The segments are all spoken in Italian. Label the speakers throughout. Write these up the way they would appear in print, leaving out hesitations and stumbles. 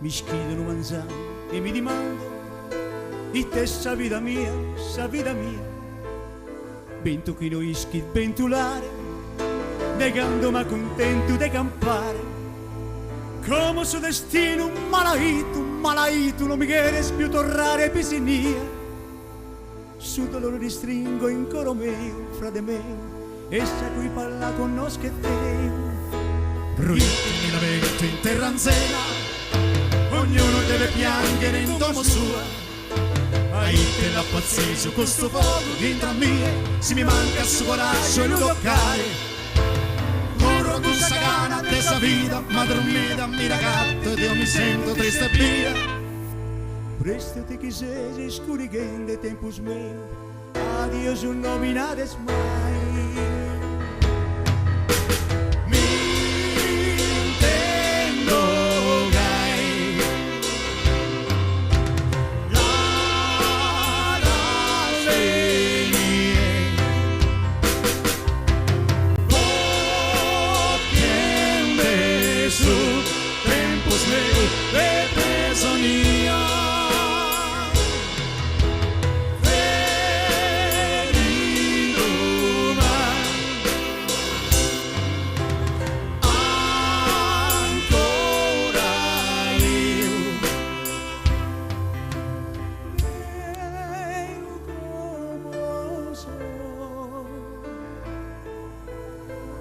Speaker 1: mi schido manzano e mi dimando di te sa vita mia, sa vita mia. Vento che lo ischi ventulare, negando ma contento di campare. Come su destino un malaito, non mi quieres più tornare pisinia. Su dolore ristringo in coro mio, frate mio, essa cui parla con nos che te.
Speaker 2: Ruito mi lamento in terranzena, ognuno deve piangere in domo sua. Aite la pazzesco questo fuoco dentro a me, se mi manca il suo coraggio e lo toccare. Corro con sta gana dessa vita, ma dormita mi ragazzo ed io mi sento triste e via.
Speaker 1: Presto te che sei scurigende tempus meu, adios un nominades mai.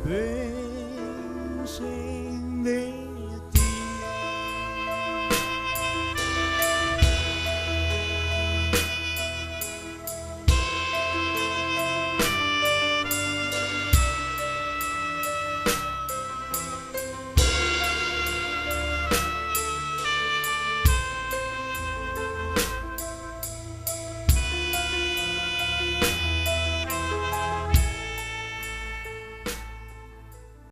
Speaker 1: Pensa in